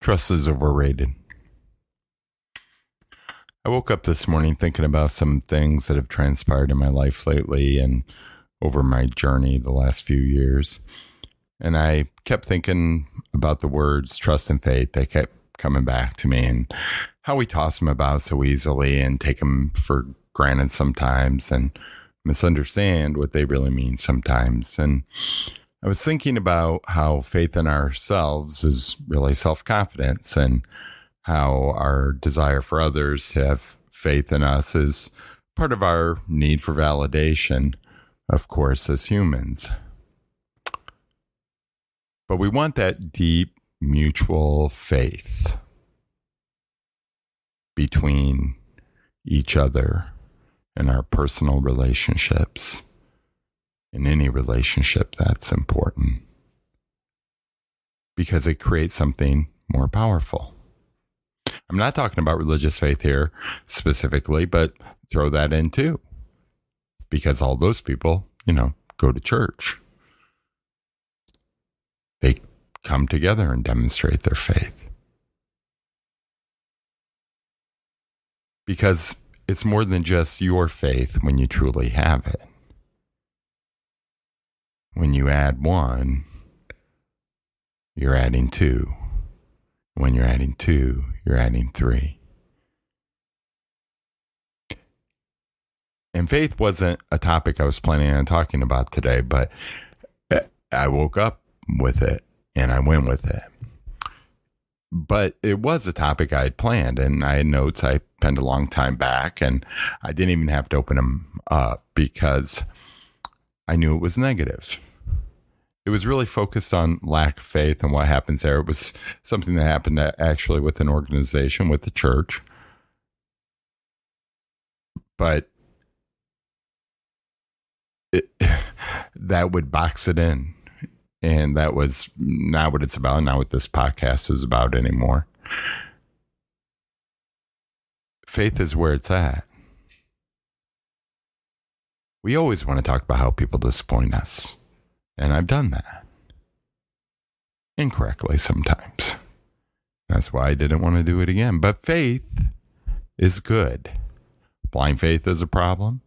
Trust is overrated. I woke up this morning thinking about some things that have transpired in my life lately and over my journey the last few years. And I kept thinking about the words trust and faith. They kept coming back to me and how we toss them about so easily and take them for granted sometimes and misunderstand what they really mean sometimes. And I was thinking about how faith in ourselves is really self-confidence and how our desire for others to have faith in us is part of our need for validation, of course, as humans. But we want that deep mutual faith between each other and our personal relationships. In any relationship, that's important because it creates something more powerful. I'm not talking about religious faith here specifically, but throw that in too, because all those people, go to church. They come together and demonstrate their faith. Because it's more than just your faith when you truly have it. When you add one, you're adding two. When you're adding two, you're adding three. And faith wasn't a topic I was planning on talking about today, but I woke up with it and I went with it. But it was a topic I had planned, and I had notes I penned a long time back, and I didn't even have to open them up because I knew it was negative. It was really focused on lack of faith and what happens there. It was something that happened actually with an organization, with the church. But that would box it in. And that was not what it's about, not what this podcast is about anymore. Faith is where it's at. We always want to talk about how people disappoint us. And I've done that. Incorrectly sometimes. That's why I didn't want to do it again. But faith is good. Blind faith is a problem.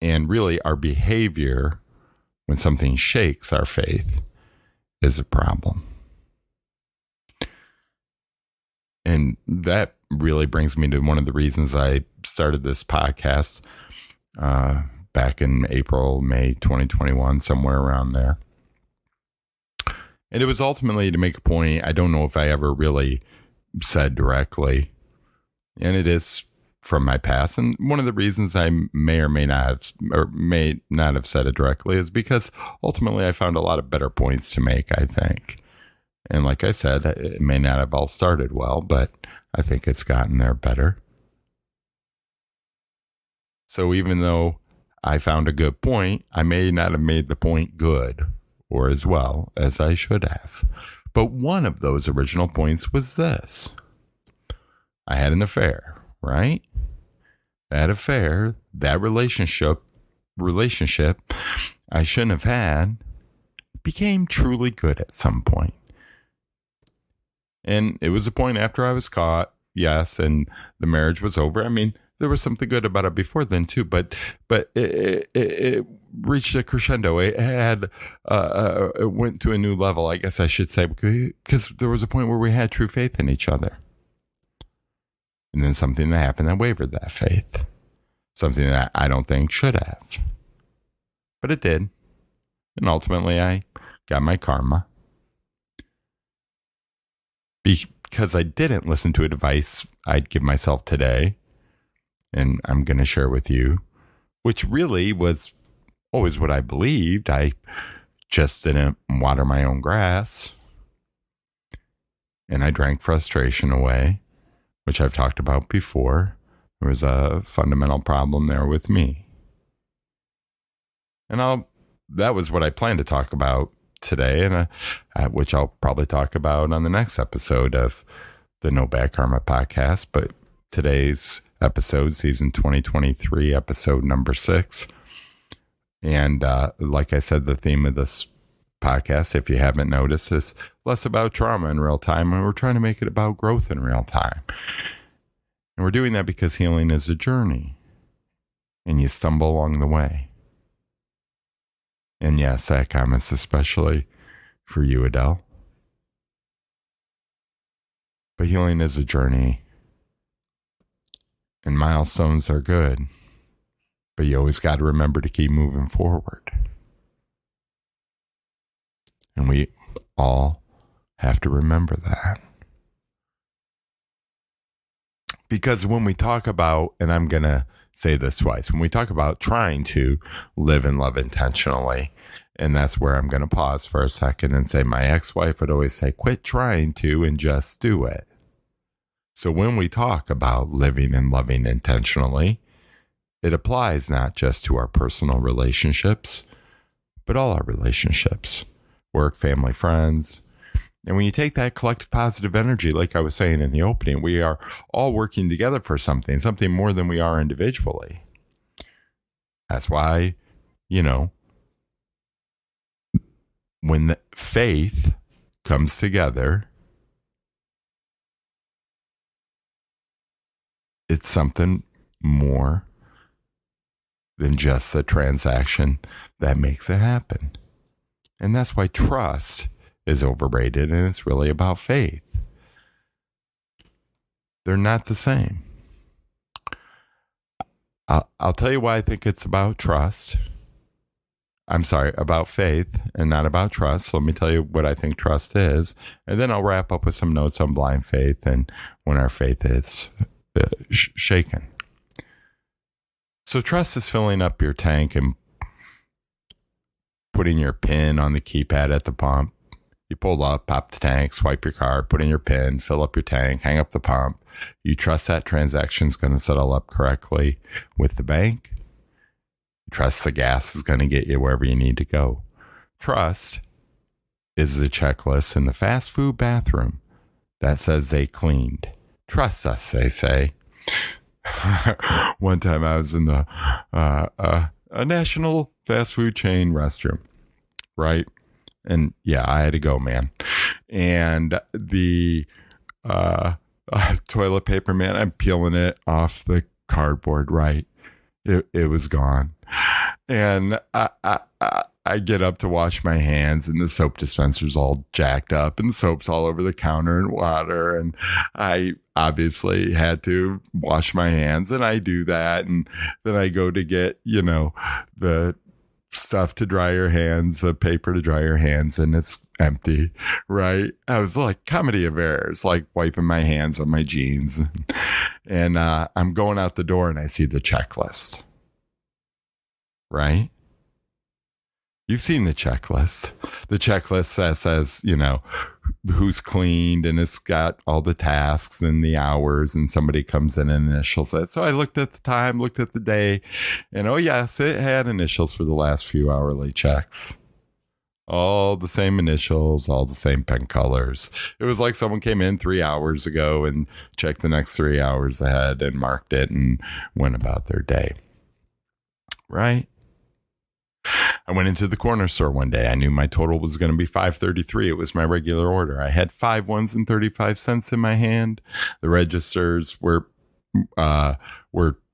And really our behavior when something shakes our faith is a problem. And that really brings me to one of the reasons I started this podcast back in April, May 2021, somewhere around there. And it was ultimately to make a point I don't know if I ever really said directly. And it is from my past. And one of the reasons I may not have said it directly is because ultimately I found a lot of better points to make, I think. And like I said, it may not have all started well, but I think it's gotten there better. So even though I found a good point, I may not have made the point good or as well as I should have. But one of those original points was this. I had an affair, right? That affair, that relationship I shouldn't have had became truly good at some point. And it was a point after I was caught, yes, and the marriage was over. I mean, there was something good about it before then too, but it reached a crescendo. It went to a new level, I guess I should say, because there was a point where we had true faith in each other. And then something that happened that wavered that faith. Something that I don't think should have. But it did. And ultimately I got my karma. Because I didn't listen to advice I'd give myself today. And I'm going to share with you. Which really was always what I believed. I just didn't water my own grass. And I drank frustration away, which I've talked about before. There was a fundamental problem there with me. And that was what I planned to talk about today, and which I'll probably talk about on the next episode of the No Bad Karma podcast. But today's episode, season 2023, episode number 6. And like I said, the theme of this podcast, if you haven't noticed, is less about trauma in real time, and we're trying to make it about growth in real time. And we're doing that because healing is a journey, and you stumble along the way. And yes, that comment's especially for you, Adele. But healing is a journey, and milestones are good, but you always got to remember to keep moving forward. And we all have to remember that. Because when we talk about, and I'm going to say this twice, when we talk about trying to live and love intentionally, and that's where I'm going to pause for a second and say, my ex-wife would always say, quit trying to and just do it. So when we talk about living and loving intentionally, it applies not just to our personal relationships, but all our relationships, work, family, friends. And when you take that collective positive energy, like I was saying in the opening, we are all working together for something more than we are individually. That's why, when the faith comes together, it's something more than just the transaction that makes it happen. And that's why trust is overrated, and it's really about faith. They're not the same. I'll tell you why I think it's about trust. I'm sorry, about faith and not about trust. So let me tell you what I think trust is. And then I'll wrap up with some notes on blind faith and when our faith is shaken. So trust is filling up your tank and putting your PIN on the keypad at the pump. You pull up, pop the tank, swipe your card, put in your PIN, fill up your tank, hang up the pump. You trust that transaction's going to settle up correctly with the bank. Trust the gas is going to get you wherever you need to go. Trust is the checklist in the fast food bathroom that says they cleaned. Trust us, they say. One time I was in a national fast food chain restroom, right? And yeah, I had to go, man. And the toilet paper, man, I'm peeling it off the cardboard, right? It was gone. And I get up to wash my hands, and the soap dispenser's all jacked up, and the soap's all over the counter and water. And I obviously had to wash my hands, and I do that. And then I go to get, the stuff to dry your hands, the paper to dry your hands, and it's empty, right? I was like comedy of errors, like wiping my hands on my jeans. And I'm going out the door, and I see the checklist, right? You've seen the checklist. The checklist that says, who's cleaned, and it's got all the tasks and the hours, and somebody comes in and initials it. So I looked at the time, looked at the day, and oh yes, it had initials for the last few hourly checks. All the same initials, all the same pen colors. It was like someone came in 3 hours ago and checked the next 3 hours ahead and marked it and went about their day. Right? I went into the corner store one day. I knew my total was going to be $5.33. It was my regular order. I had 5 ones and 35 cents in my hand. The registers were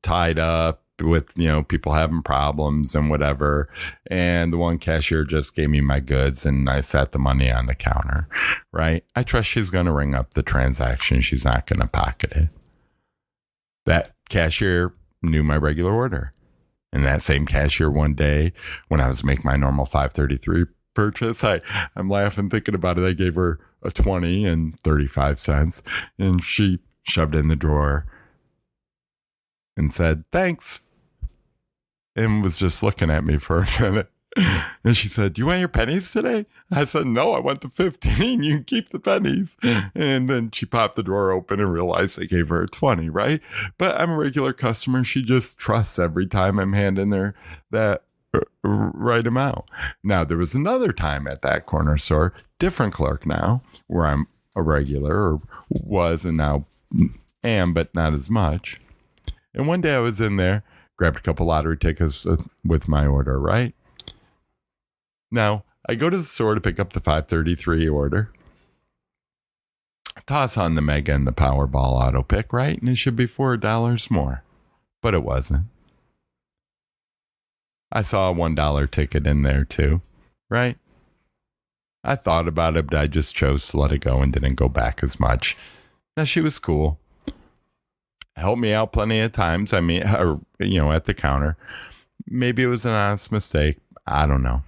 tied up with, people having problems and whatever. And the one cashier just gave me my goods, and I sat the money on the counter, right? I trust she's going to ring up the transaction. She's not going to pocket it. That cashier knew my regular order. And that same cashier one day, when I was making my normal $5.33 purchase, I'm laughing thinking about it. I gave her a 20 and 35 cents, and she shoved it in the drawer and said, thanks, and was just looking at me for a minute. And she said, do you want your pennies today? I said, no, I want the 15. You can keep the pennies. And then she popped the drawer open and realized I gave her a 20, right? But I'm a regular customer. She just trusts every time I'm handing her that right amount. Now, there was another time at that corner store, different clerk now, where I'm a regular, or was, and now am, but not as much. And one day I was in there, grabbed a couple lottery tickets with my order, right? Now, I go to the store to pick up the 533 order. Toss on the Mega and the Powerball auto pick, right? And it should be $4 more. But it wasn't. I saw a $1 ticket in there too, right? I thought about it, but I just chose to let it go and didn't go back as much. Now, she was cool. Helped me out plenty of times. I mean, at the counter. Maybe it was an honest mistake. I don't know.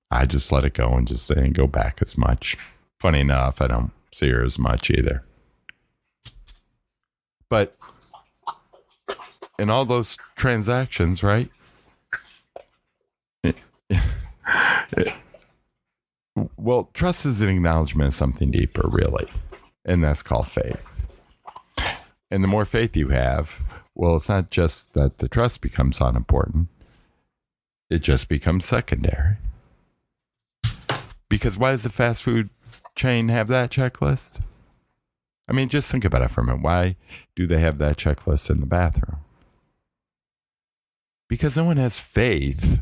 I just let it go and just didn't go back as much. Funny enough, I don't see her as much either. But in all those transactions, right? Well, trust is an acknowledgement of something deeper, really. And that's called faith. And the more faith you have, well, it's not just that the trust becomes unimportant. It just becomes secondary. Because why does the fast food chain have that checklist? I mean, just think about it for a minute. Why do they have that checklist in the bathroom? Because no one has faith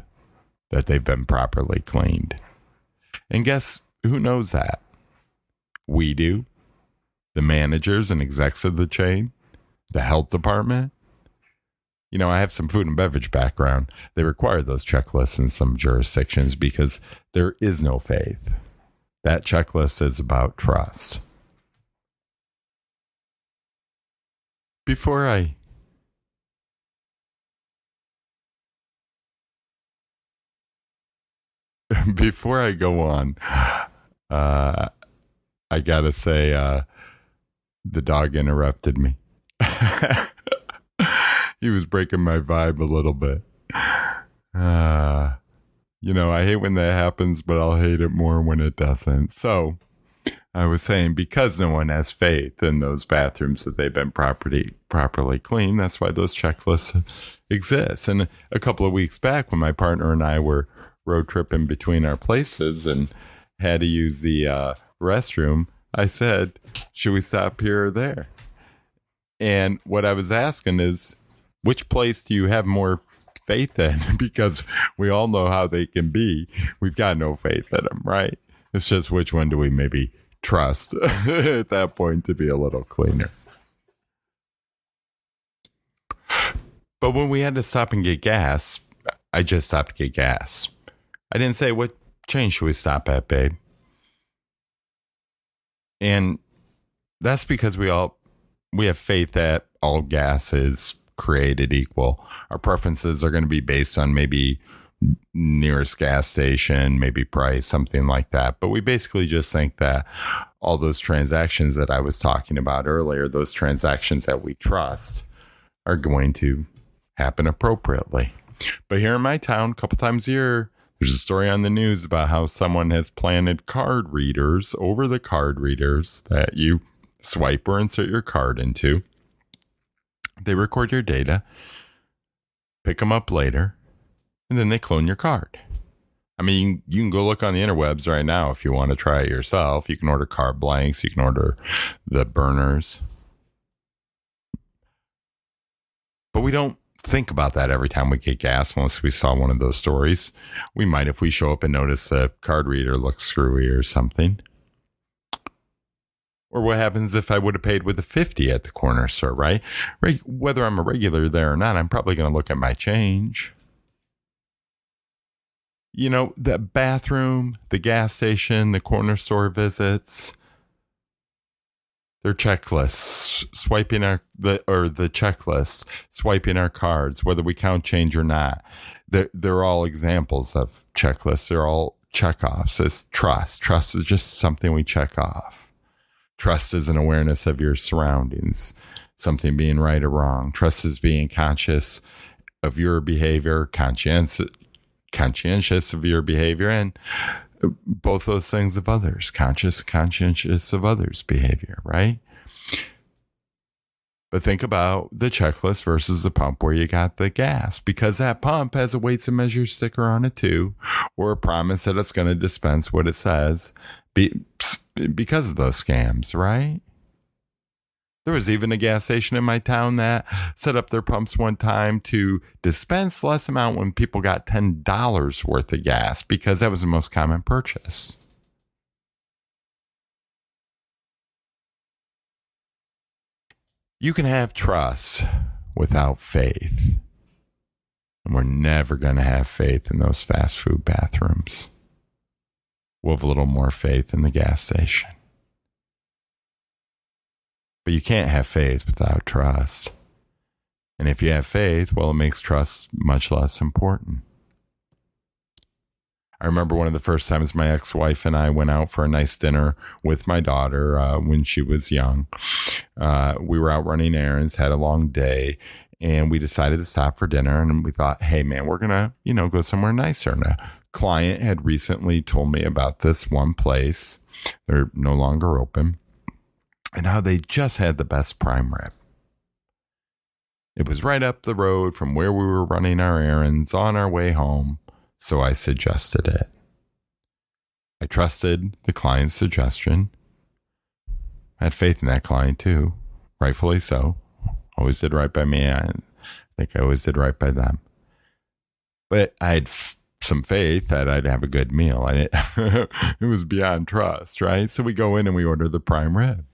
that they've been properly cleaned. And guess who knows that? We do. The managers and execs of the chain. The health department. I have some food and beverage background. They require those checklists in some jurisdictions because there is no faith. That checklist is about trust. Before I go on, I gotta say, the dog interrupted me. He was breaking my vibe a little bit. I hate when that happens, but I'll hate it more when it doesn't. So I was saying, because no one has faith in those bathrooms that they've been properly cleaned, that's why those checklists exist. And a couple of weeks back, when my partner and I were road tripping between our places and had to use the restroom, I said, should we stop here or there? And what I was asking is, which place do you have more faith in? Because we all know how they can be. We've got no faith in them, right? It's just which one do we maybe trust at that point to be a little cleaner. But when we had to stop and get gas, I just stopped to get gas. I didn't say, what chain should we stop at, babe? And that's because we have faith that all gas is created equal. Our preferences are going to be based on maybe nearest gas station, maybe price, something like that. But we basically just think that all those transactions that I was talking about earlier, those transactions that we trust, are going to happen appropriately. But here in my town, a couple times a year, there's a story on the news about how someone has planted card readers over the card readers that you swipe or insert your card into. They record your data, pick them up later, and then they clone your card. I mean, you can go look on the interwebs right now if you want to try it yourself. You can order card blanks. You can order the burners. But we don't think about that every time we get gas unless we saw one of those stories. We might if we show up and notice the card reader looks screwy or something. Or what happens if I would have paid with a 50 at the corner store, right? Whether I'm a regular there or not, I'm probably going to look at my change. The bathroom, the gas station, the corner store visits, their checklists, the checklist, swiping our cards, whether we count change or not. They're all examples of checklists. They're all checkoffs. It's trust. Trust is just something we check off. Trust is an awareness of your surroundings, something being right or wrong. Trust is being conscious of your behavior, conscientious of your behavior, and both those things of others, conscientious of others' behavior, right? But think about the checklist versus the pump where you got the gas, because that pump has a weights and measures sticker on it too, or a promise that it's going to dispense what it says because of those scams, right? There was even a gas station in my town that set up their pumps one time to dispense less amount when people got $10 worth of gas because that was the most common purchase. You can have trust without faith. And we're never going to have faith in those fast food bathrooms. We'll have a little more faith in the gas station. But you can't have faith without trust. And if you have faith, well, it makes trust much less important. I remember one of the first times my ex-wife and I went out for a nice dinner with my daughter when she was young. We were out running errands, had a long day, and we decided to stop for dinner. And we thought, hey, man, we're going to, go somewhere nicer. And a client had recently told me about this one place. They're no longer open. And how they just had the best prime rib. It was right up the road from where we were running our errands on our way home. So I suggested it. I trusted the client's suggestion. I had faith in that client too, rightfully so. Always did right by me. I think I always did right by them. But I had some faith that I'd have a good meal. It was beyond trust, right? So we go in and we order the prime rib.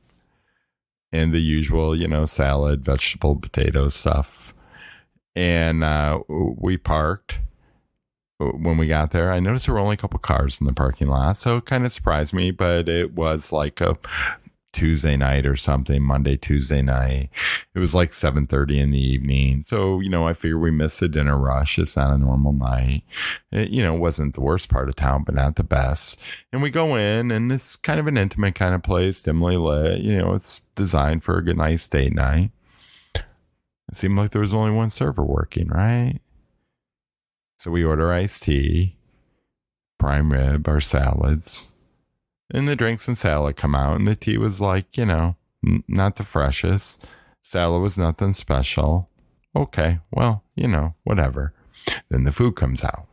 And the usual, salad, vegetable, potato stuff. And we parked. When we got there, I noticed there were only a couple cars in the parking lot, so it kind of surprised me, but it was like a Tuesday night or something, Monday, Tuesday night. It was like 7:30 in the evening. So, I figured we missed the dinner rush. It's not a normal night. It, wasn't the worst part of town, but not the best. And we go in, and it's kind of an intimate kind of place, dimly lit. It's designed for a good nice date night. It seemed like there was only one server working, right? So we order iced tea, prime rib, our salads, and the drinks and salad come out. And the tea was like, not the freshest. Salad was nothing special. Okay, well, whatever. Then the food comes out.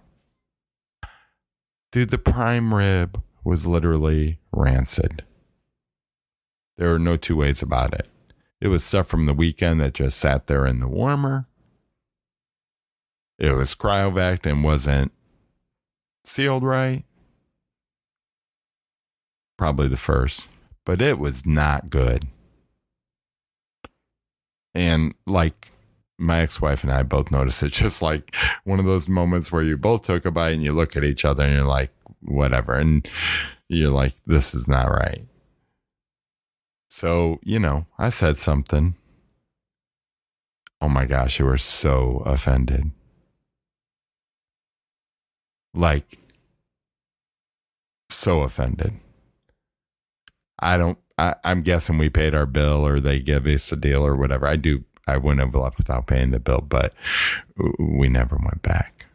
Dude, the prime rib was literally rancid. There were no two ways about it. It was stuff from the weekend that just sat there in the warmer. It was cryovac and wasn't sealed right. Probably the first, but it was not good. And like my ex-wife and I both noticed it, just like one of those moments where you both took a bite and you look at each other and you're like, whatever. And you're like, this is not right. So, I said something. Oh my gosh, they were so offended. Like, so offended. I'm guessing we paid our bill or they give us a deal or whatever. I wouldn't have left without paying the bill, but we never went back.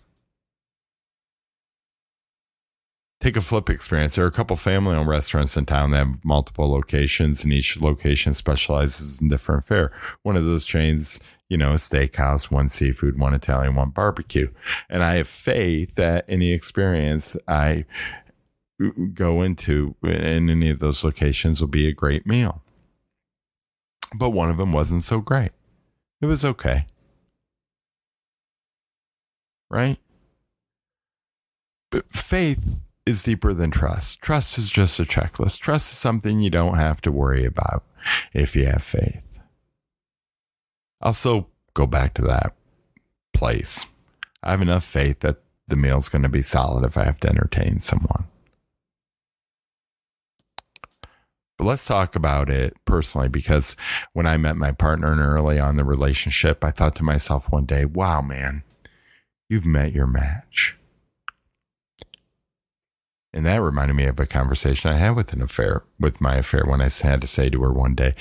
Take a flip experience. There are a couple family-owned restaurants in town that have multiple locations, and each location specializes in different fare. One of those chains, a steakhouse, one seafood, one Italian, one barbecue. And I have faith that any experience I go into in any of those locations will be a great meal. But one of them wasn't so great. It was okay. Right? But faith is deeper than trust. Trust is just a checklist. Trust is something you don't have to worry about if you have faith. Also, go back to that place. I have enough faith that the meal's going to be solid if I have to entertain someone. But let's talk about it personally, because when I met my partner and early on in the relationship, I thought to myself one day, wow, man, you've met your match. And that reminded me of a conversation I had with my affair, when I had to say to her one day,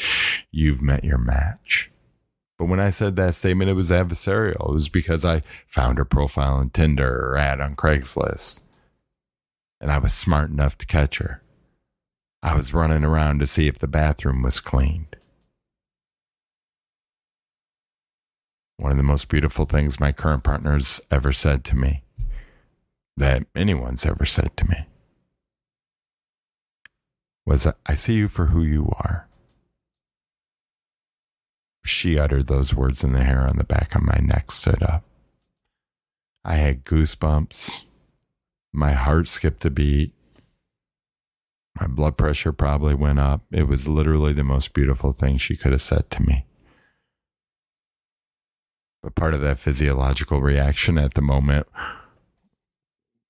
you've met your match. But when I said that statement, it was adversarial. It was because I found her profile on Tinder or ad on Craigslist. And I was smart enough to catch her. I was running around to see if the bathroom was cleaned. One of the most beautiful things my current partner's ever said to me, that anyone's ever said to me, was, I see you for who you are. she uttered those words and the hair on the back of my neck stood up. I had goosebumps. My heart skipped a beat. My blood pressure probably went up. It was literally the most beautiful thing she could have said to me. But part of that physiological reaction at the moment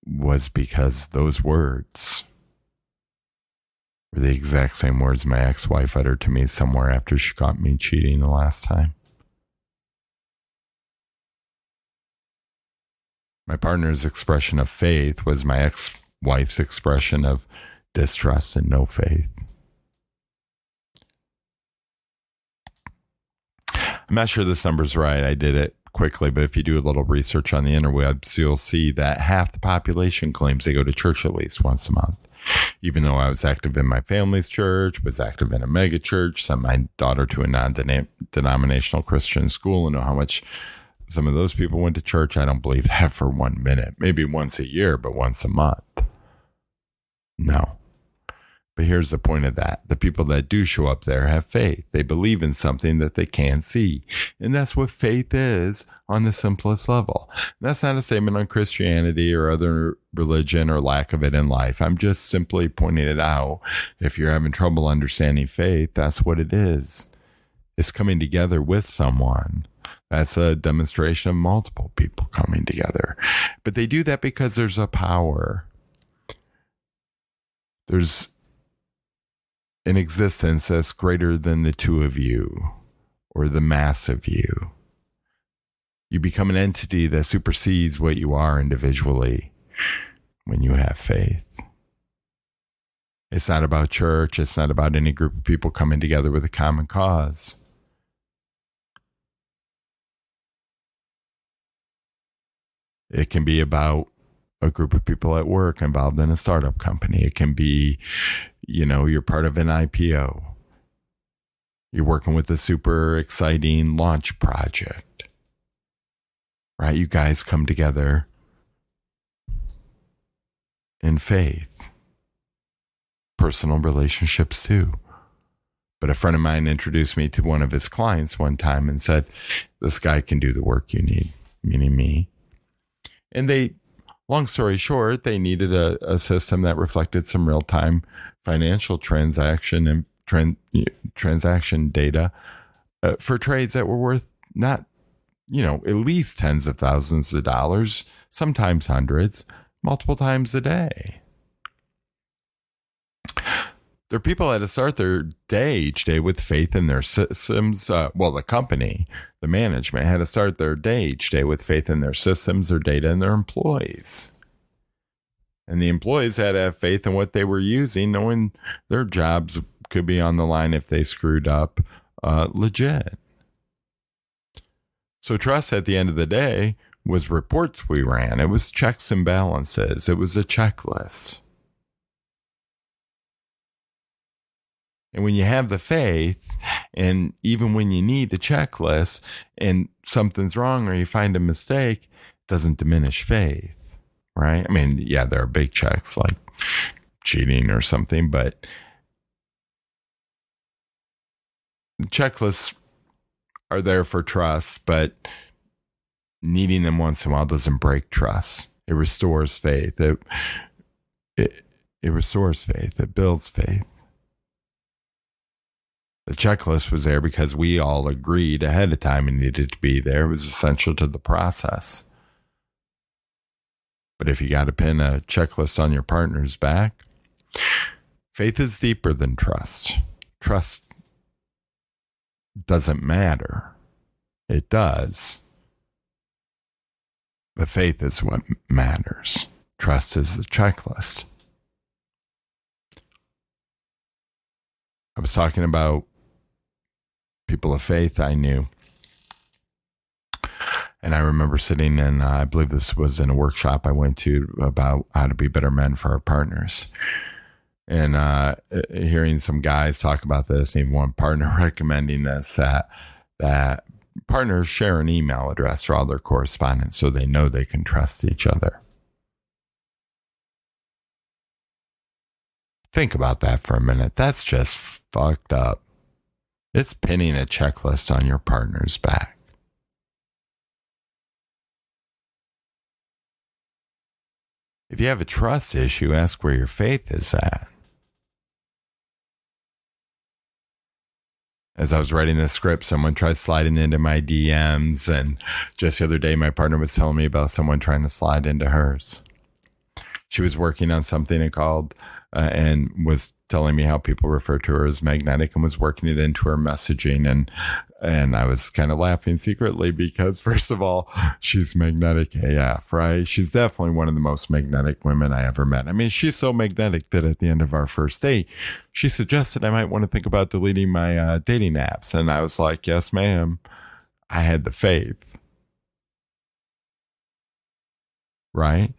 was because those words were the exact same words my ex-wife uttered to me somewhere after she caught me cheating the last time. My partner's expression of faith was my ex-wife's expression of distrust and no faith. I'm not sure this number's right. I did it quickly, but if you do a little research on the interwebs, you'll see that half the population claims they go to church at least once a month. Even though I was active in my family's church, was active in a mega church, sent my daughter to a non-denominational Christian school, and know how much some of those people went to church. I don't believe that for 1 minute. Maybe once a year, but once a month. No. But here's the point of that. The people that do show up there have faith. They believe in something that they can't see. And that's what faith is on the simplest level. And that's not a statement on Christianity or other religion or lack of it in life. I'm just simply pointing it out. If you're having trouble understanding faith, that's what it is. It's coming together with someone. That's a demonstration of multiple people coming together. But they do that because there's a power. There's an existence that's greater than the two of you or the mass of you. You become an entity that supersedes what you are individually when you have faith. It's not about church. It's not about any group of people coming together with a common cause. It can be about a group of people at work involved in a startup company. It can be, you're part of an IPO. You're working with a super exciting launch project, right? You guys come together in faith. Personal relationships too. But a friend of mine introduced me to one of his clients one time and said, this guy can do the work you need, meaning me. And long story short, they needed a system that reflected some real-time financial transaction and transaction data for trades that were worth not, at least tens of thousands of dollars, sometimes hundreds, multiple times a day. There are people that had to start their day each day with faith in their systems. The company, the management had to start their day each day with faith in their systems, their data, and their employees. And the employees had to have faith in what they were using, knowing their jobs could be on the line if they screwed up legit. So trust at the end of the day was reports we ran. It was checks and balances. It was a checklist. And when you have the faith, and even when you need the checklist and something's wrong or you find a mistake, it doesn't diminish faith, right? I mean, yeah, there are big checks like cheating or something, but the checklists are there for trust, but needing them once in a while doesn't break trust. It restores faith. It restores faith. It builds faith. The checklist was there because we all agreed ahead of time it needed to be there. It was essential to the process. But if you got to pin a checklist on your partner's back, faith is deeper than trust. Trust doesn't matter. It does. But faith is what matters. Trust is the checklist. I was talking about people of faith I knew. And I remember sitting in, I believe this was in a workshop I went to about how to be better men for our partners. And hearing some guys talk about this, and even one partner recommending this, that partners share an email address for all their correspondence so they know they can trust each other. Think about that for a minute. That's just fucked up. It's pinning a checklist on your partner's back. If you have a trust issue, ask where your faith is at. As I was writing this script, someone tried sliding into my DMs, and just the other day, my partner was telling me about someone trying to slide into hers. She was working on something and was telling me how people refer to her as magnetic, and was working it into her messaging. And I was kind of laughing secretly because, first of all, she's magnetic AF, right? She's definitely one of the most magnetic women I ever met. I mean, she's so magnetic that at the end of our first date, she suggested I might want to think about deleting my dating apps. And I was like, yes, ma'am. I had the faith. Right?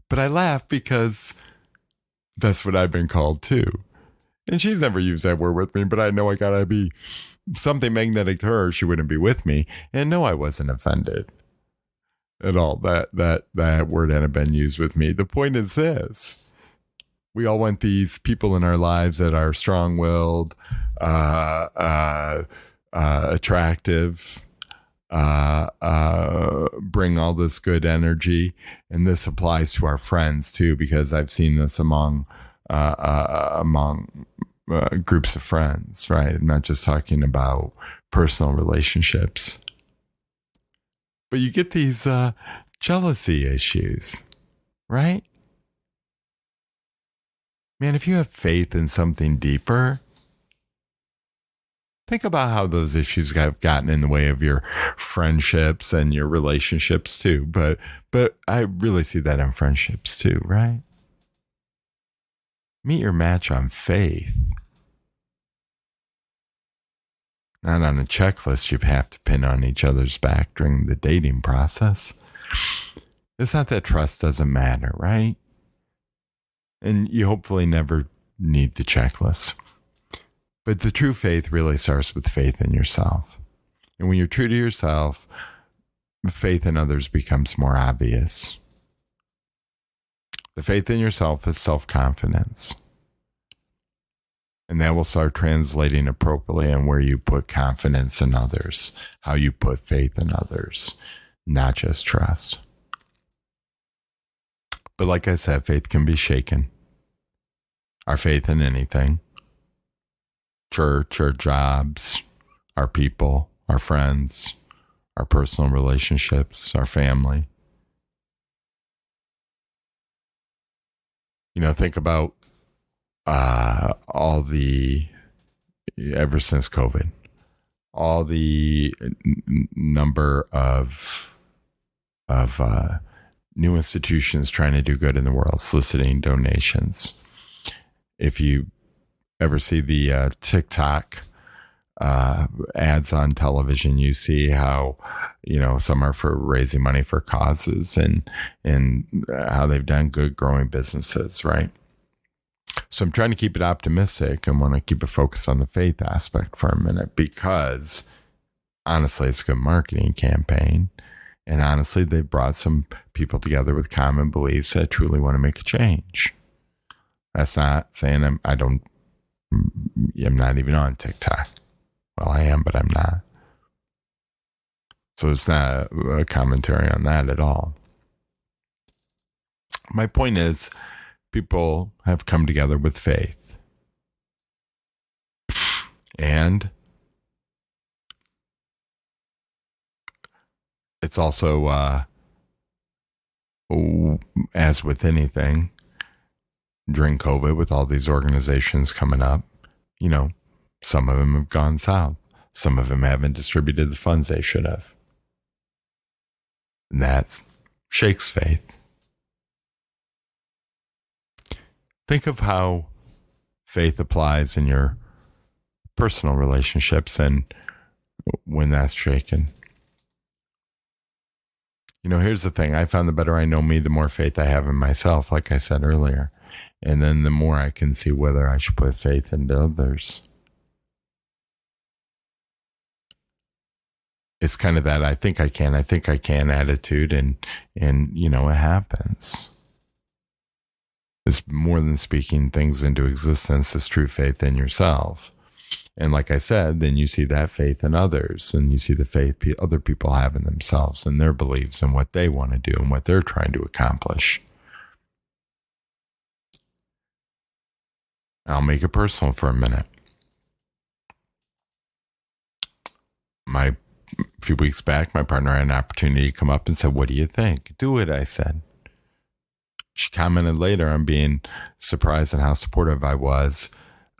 But I laugh because that's what I've been called too. And she's never used that word with me, but I know I gotta be something magnetic to her. She wouldn't be with me. And no, I wasn't offended at all. That word hadn't been used with me. The point is this. We all want these people in our lives that are strong-willed, attractive, bring all this good energy. And this applies to our friends too, because I've seen this among groups of friends, right? I'm not just talking about personal relationships, but you get these jealousy issues, right? Man, if you have faith in something deeper, think about how those issues have gotten in the way of your friendships and your relationships too. But I really see that in friendships too, right? Meet your match on faith. Not on a checklist you have to pin on each other's back during the dating process. It's not that trust doesn't matter, right? And you hopefully never need the checklist. But the true faith really starts with faith in yourself. And when you're true to yourself, faith in others becomes more obvious. The faith in yourself is self-confidence. And that will start translating appropriately on where you put confidence in others, how you put faith in others, not just trust. But like I said, faith can be shaken. Our faith in anything, church, our jobs, our people, our friends, our personal relationships, our family. You know, think about ever since COVID, all the number of new institutions trying to do good in the world, soliciting donations. If you ever see the TikTok ads on television, you see how, you know, some are for raising money for causes and how they've done good growing businesses, right? So I'm trying to keep it optimistic and want to keep it focused on the faith aspect for a minute, because honestly, it's a good marketing campaign. And honestly, they've brought some people together with common beliefs that truly want to make a change. That's not saying I'm not even on TikTok. Well, I am, but I'm not. So it's not a commentary on that at all. My point is, people have come together with faith. And it's also, as with anything, during COVID, with all these organizations coming up, you know, some of them have gone south. Some of them haven't distributed the funds they should have. And that shakes faith. Think of how faith applies in your personal relationships and when that's shaken. You know, here's the thing. I found the better I know me, the more faith I have in myself, like I said earlier. And then the more I can see whether I should put faith into others. It's kind of that I think I can attitude, and you know, it happens. It's more than speaking things into existence. It's true faith in yourself. And like I said, then you see that faith in others, and you see the faith other people have in themselves and their beliefs and what they want to do and what they're trying to accomplish. I'll make it personal for a minute. A few weeks back, my partner had an opportunity to come up and said, "What do you think?" "Do it," I said. She commented later on being surprised at how supportive I was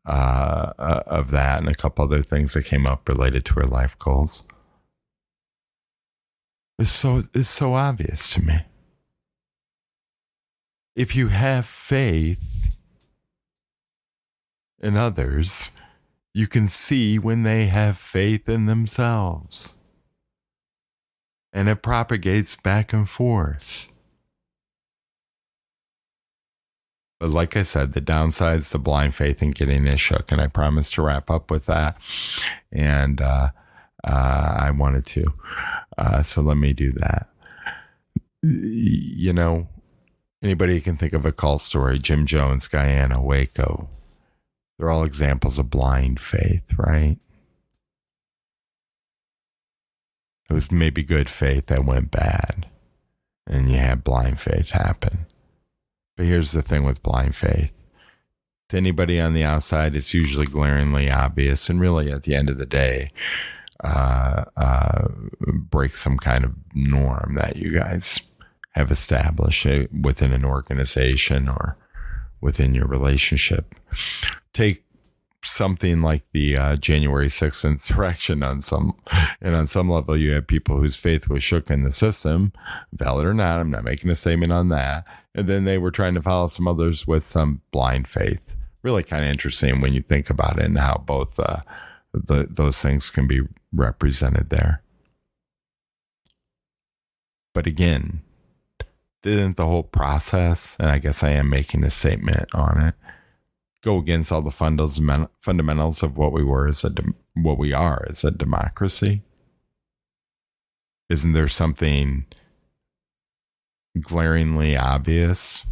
of that and a couple other things that came up related to her life goals. It's so obvious to me. If you have faith in others, you can see when they have faith in themselves. And it propagates back and forth. But like I said, the downside's the blind faith and getting it shook. And I promised to wrap up with that. And I wanted to. So let me do that. You know, anybody can think of a cult story. Jim Jones, Guyana, Waco. They're all examples of blind faith, right? It was maybe good faith that went bad. And you had blind faith happen. But here's the thing with blind faith. To anybody on the outside, it's usually glaringly obvious, and really at the end of the day, breaks some kind of norm that you guys have established within an organization or within your relationship. Take something like the January 6th insurrection on some level. You have people whose faith was shook in the system, valid or not. I'm not making a statement on that. And then they were trying to follow some others with some blind faith. Really kind of interesting when you think about it and how both those things can be represented there. But again, didn't the whole process, and I guess I am making a statement on it, go against all the fundamentals of what we are as a democracy? Isn't there something glaringly obvious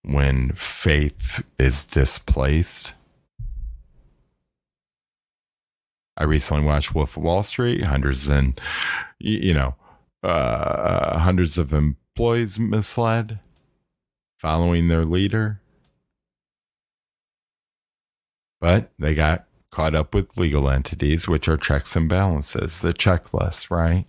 when faith is displaced? I recently watched Wolf of Wall Street. Hundreds of employees misled, following their leader. But they got caught up with legal entities, which are checks and balances, the checklist, right?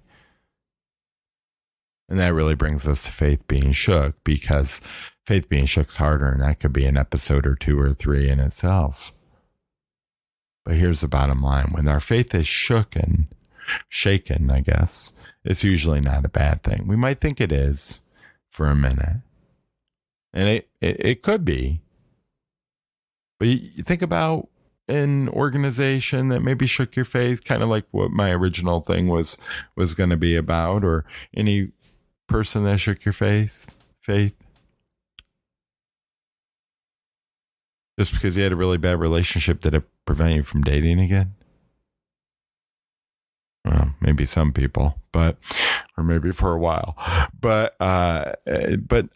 And that really brings us to faith being shook, because faith being shook's harder, and that could be an episode or 2 or 3 in itself. But here's the bottom line. When our faith is shaken, I guess, it's usually not a bad thing. We might think it is for a minute. And it could be. But you think about an organization that maybe shook your faith, kind of like what my original thing was going to be about, or any person that shook your faith. Just because you had a really bad relationship, did it prevent you from dating again? Well, maybe some people, or maybe for a while. But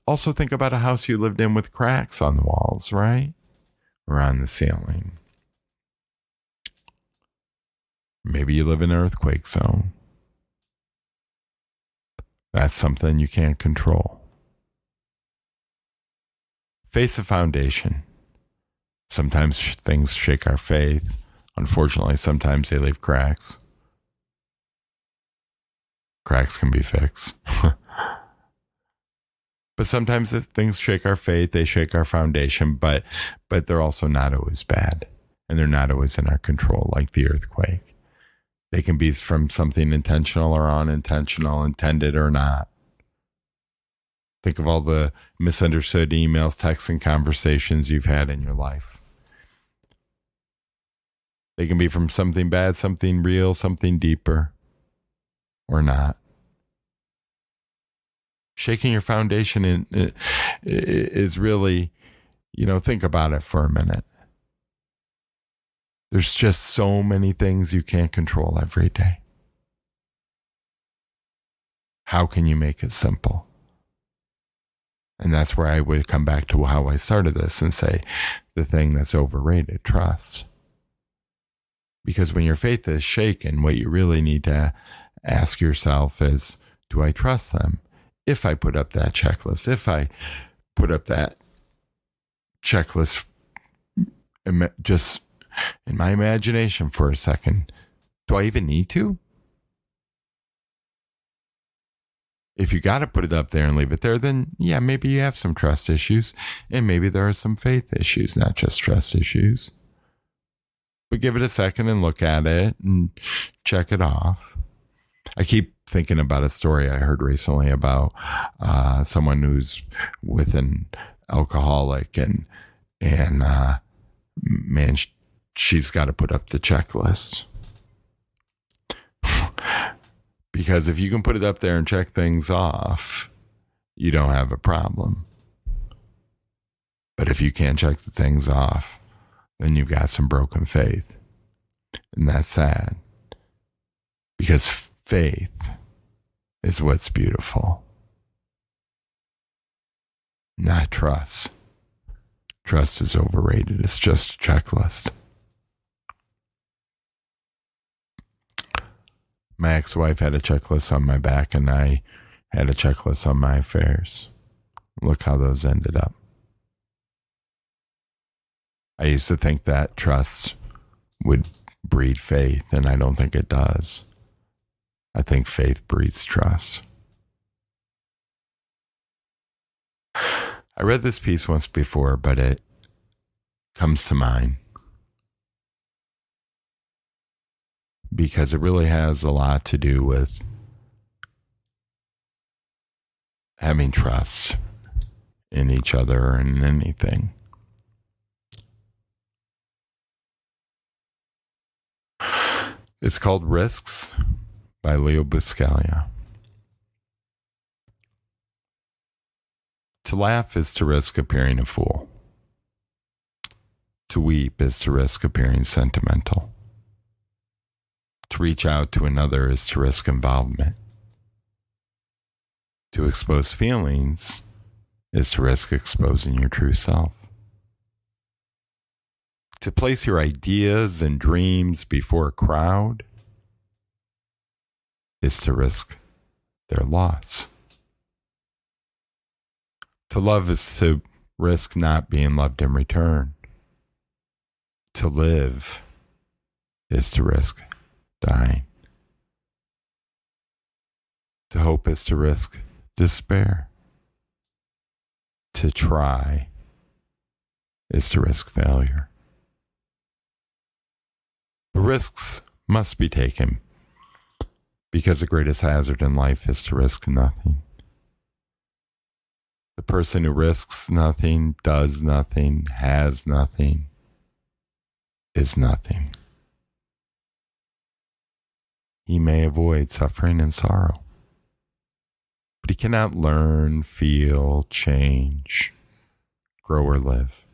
also think about a house you lived in with cracks on the walls, right? Or on the ceiling. Maybe you live in an earthquake zone. That's something you can't control. Faith's a foundation. Sometimes things shake our faith. Unfortunately, sometimes they leave cracks. Cracks can be fixed. But sometimes things shake our faith, they shake our foundation, but they're also not always bad. And they're not always in our control, like the earthquake. They can be from something intentional or unintentional, intended or not. Think of all the misunderstood emails, texts, and conversations you've had in your life. They can be from something bad, something real, something deeper, or not. Shaking your foundation is really, think about it for a minute. There's just so many things you can't control every day. How can you make it simple? And that's where I would come back to how I started this and say the thing that's overrated, trust. Because when your faith is shaken, what you really need to ask yourself is, do I trust them? If I put up that checklist, if I put up that checklist just in my imagination for a second, do I even need to? If you got to put it up there and leave it there, then yeah, maybe you have some trust issues, and maybe there are some faith issues, not just trust issues. But give it a second and look at it and check it off. I keep thinking about a story I heard recently about someone who's with an alcoholic, and man, she's got to put up the checklist. Because if you can put it up there and check things off, you don't have a problem. But if you can't check the things off, then you've got some broken faith. And that's sad. Because faith is what's beautiful. Not trust. Trust is overrated. It's just a checklist. My ex-wife had a checklist on my back, and I had a checklist on my affairs. Look how those ended up. I used to think that trust would breed faith, and I don't think it does. I think faith breeds trust. I read this piece once before, but it comes to mind because it really has a lot to do with having trust in each other and in anything. It's called Risks by Leo Buscaglia. To laugh is to risk appearing a fool. To weep is to risk appearing sentimental. To reach out to another is to risk involvement. To expose feelings is to risk exposing your true self. To place your ideas and dreams before a crowd is to risk their loss. To love is to risk not being loved in return. To live is to risk dying. To hope is to risk despair. To try is to risk failure. The risks must be taken because the greatest hazard in life is to risk nothing. The person who risks nothing, does nothing, has nothing, is nothing. He may avoid suffering and sorrow, but he cannot learn, feel, change, grow, or live.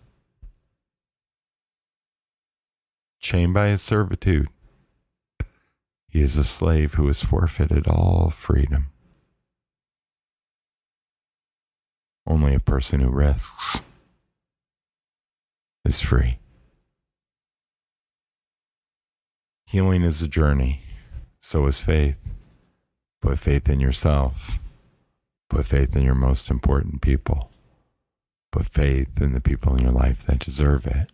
Chained by his servitude, he is a slave who has forfeited all freedom. Only a person who risks is free. Healing is a journey, so is faith. Put faith in yourself. Put faith in your most important people. Put faith in the people in your life that deserve it.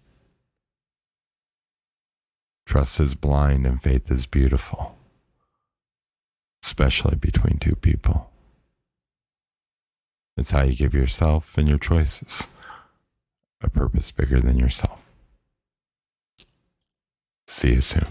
Trust is blind and faith is beautiful, especially between two people. It's how you give yourself and your choices a purpose bigger than yourself. See you soon.